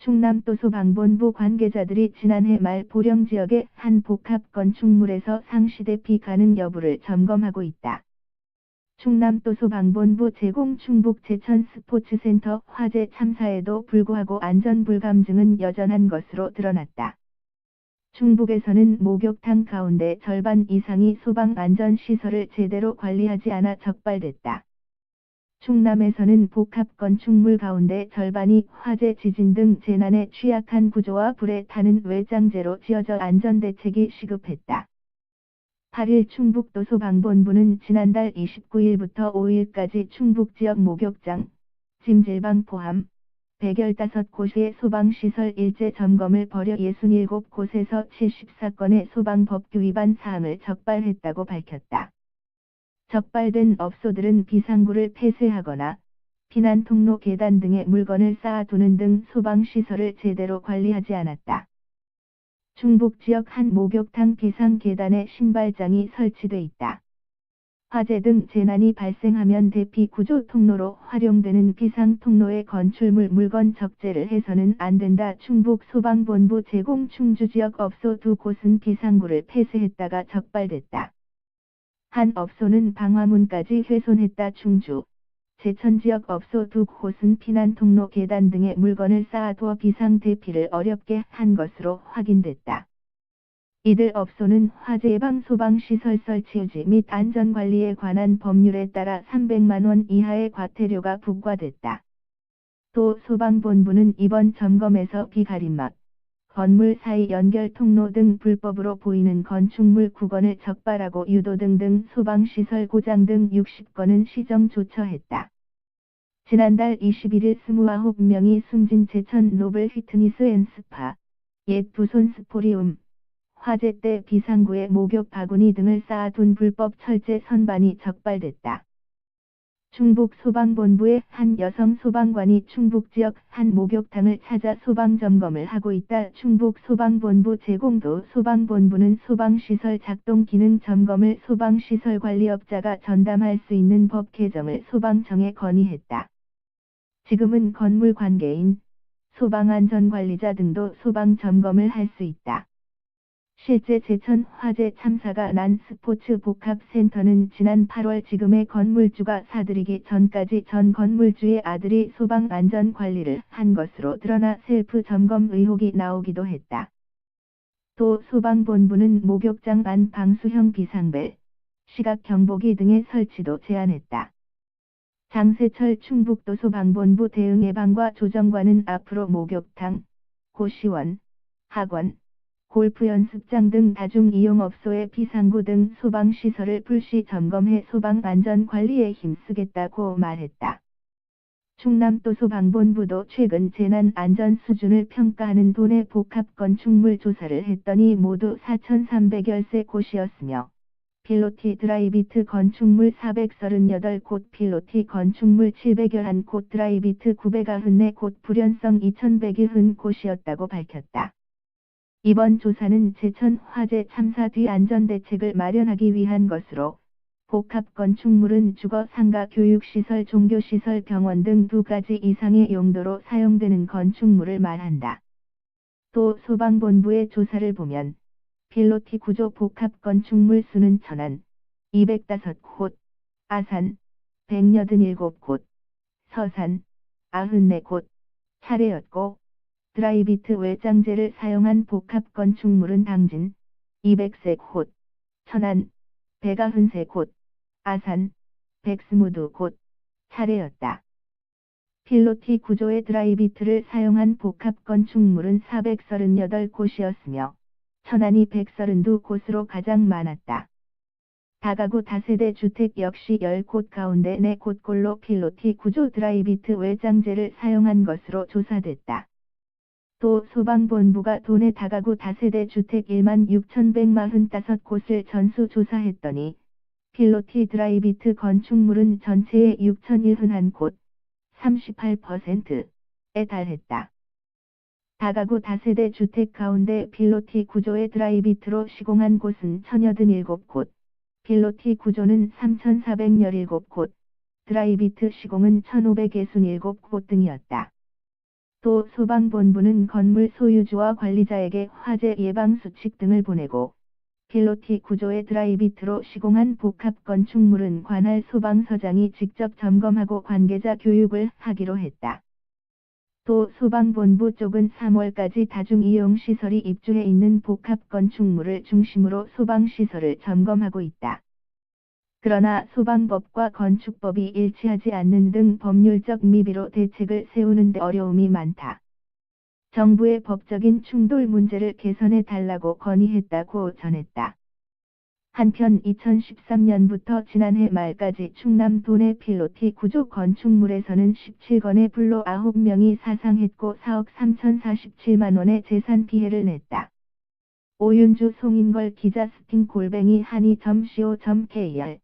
충남도소방본부 관계자들이 지난해 말 보령 지역의 한 복합 건축물에서 상시대피 가능 여부를 점검하고 있다. 충남도소방본부 제공 충북 제천스포츠센터 화재 참사에도 불구하고 안전불감증은 여전한 것으로 드러났다. 충북에서는 목욕탕 가운데 절반 이상이 소방안전시설을 제대로 관리하지 않아 적발됐다. 충남에서는 복합 건축물 가운데 절반이 화재, 지진 등 재난에 취약한 구조와 불에 타는 외장재로 지어져 안전대책이 시급했다. 8일 충북도소방본부는 지난달 29일부터 5일까지 충북지역 목욕장, 찜질방 포함 115곳의 소방시설 일제 점검을 벌여 67곳에서 74건의 소방법규 위반 사항을 적발했다고 밝혔다. 적발된 업소들은 비상구를 폐쇄하거나 피난통로 계단 등에 물건을 쌓아두는 등 소방시설을 제대로 관리하지 않았다. 충북 지역 한 목욕탕 비상 계단에 신발장이 설치돼 있다. 화재 등 재난이 발생하면 대피 구조 통로로 활용되는 비상 통로의 건출물 물건 적재를 해서는 안 된다. 충북 소방본부 제공 충주 지역 업소 2곳은 비상구를 폐쇄했다가 적발됐다. 한 업소는 방화문까지 훼손했다. 충주, 제천 지역 업소 2곳은 피난통로 계단 등에 물건을 쌓아두어 비상 대피를 어렵게 한 것으로 확인됐다. 이들 업소는 화재 예방 소방시설 설치 유지 및 안전관리에 관한 법률에 따라 300만 원 이하의 과태료가 부과됐다. 또 소방본부는 이번 점검에서 비가림막, 건물 사이 연결 통로 등 불법으로 보이는 건축물 9건을 적발하고 유도 등 소방시설 고장 등 60건은 시정 조처했다. 지난달 21일 29명이 숨진 제천 노블 피트니스 앤 스파, 옛 부손 스포리움, 화재 때 비상구에 목욕 바구니 등을 쌓아둔 불법 철제 선반이 적발됐다. 충북 소방본부의 한 여성 소방관이 충북 지역 한 목욕탕을 찾아 소방 점검을 하고 있다. 충북 소방본부 제공도 소방본부는 소방시설 작동 기능 점검을 소방시설 관리업자가 전담할 수 있는 법 개정을 소방청에 건의했다. 지금은 건물 관계인, 소방안전관리자 등도 소방 점검을 할 수 있다. 실제 제천 화재 참사가 난 스포츠 복합센터는 지난 8월 지금의 건물주가 사들이기 전까지 전 건물주의 아들이 소방안전관리를 한 것으로 드러나 셀프 점검 의혹이 나오기도 했다. 또 소방본부는 목욕장 안 방수형 비상벨, 시각 경보기 등의 설치도 제한했다. 장세철 충북도소방본부 대응예방과 조정관은 앞으로 목욕탕, 고시원, 학원, 골프 연습장 등 다중이용업소의 비상구 등 소방시설을 불시 점검해 소방안전관리에 힘쓰겠다고 말했다. 충남도소방본부도 최근 재난안전 수준을 평가하는 도내 복합건축물 조사를 했더니 모두 4,310여 곳이었으며 필로티 드라이비트 건축물 438곳, 필로티 건축물 711곳, 드라이비트 994곳, 불연성 2,101곳이었다고 밝혔다. 이번 조사는 제천 화재 참사 뒤 안전대책을 마련하기 위한 것으로 복합 건축물은 주거, 상가, 교육시설, 종교시설, 병원 등 2가지 이상의 용도로 사용되는 건축물을 말한다. 또 소방본부의 조사를 보면 필로티 구조 복합 건축물 수는 천안 205곳, 아산 187곳, 서산 94곳 차례였고 드라이비트 외장재를 사용한 복합 건축물은 당진 203곳, 천안 193곳, 아산 122곳 차례였다. 필로티 구조의 드라이비트를 사용한 복합 건축물은 438곳이었으며 천안이 132곳으로 가장 많았다. 다가구 다세대 주택 역시 10곳 가운데 4곳꼴로 필로티 구조 드라이비트 외장재를 사용한 것으로 조사됐다. 또 소방본부가 도내 다가구 다세대 주택 16,145곳을 전수조사했더니 필로티 드라이비트 건축물은 전체의 6,001곳, 38%에 달했다. 다가구 다세대 주택 가운데 필로티 구조의 드라이비트로 시공한 곳은 1,087곳, 필로티 구조는 3,417곳, 드라이비트 시공은 1,567곳 등이었다. 또 소방본부는 건물 소유주와 관리자에게 화재 예방 수칙 등을 보내고 필로티 구조의 드라이비트로 시공한 복합 건축물은 관할 소방서장이 직접 점검하고 관계자 교육을 하기로 했다. 또 소방본부 쪽은 3월까지 다중이용시설이 입주해 있는 복합 건축물을 중심으로 소방시설을 점검하고 있다. 그러나 소방법과 건축법이 일치하지 않는 등 법률적 미비로 대책을 세우는 데 어려움이 많다. 정부의 법적인 충돌 문제를 개선해 달라고 건의했다고 전했다. 한편 2013년부터 지난해 말까지 충남 도내 필로티 구조 건축물에서는 17건의 불로 9명이 사상했고 4억 3,047만 원의 재산 피해를 냈다. 오윤주 송인걸 기자 스팅 한이.co.kr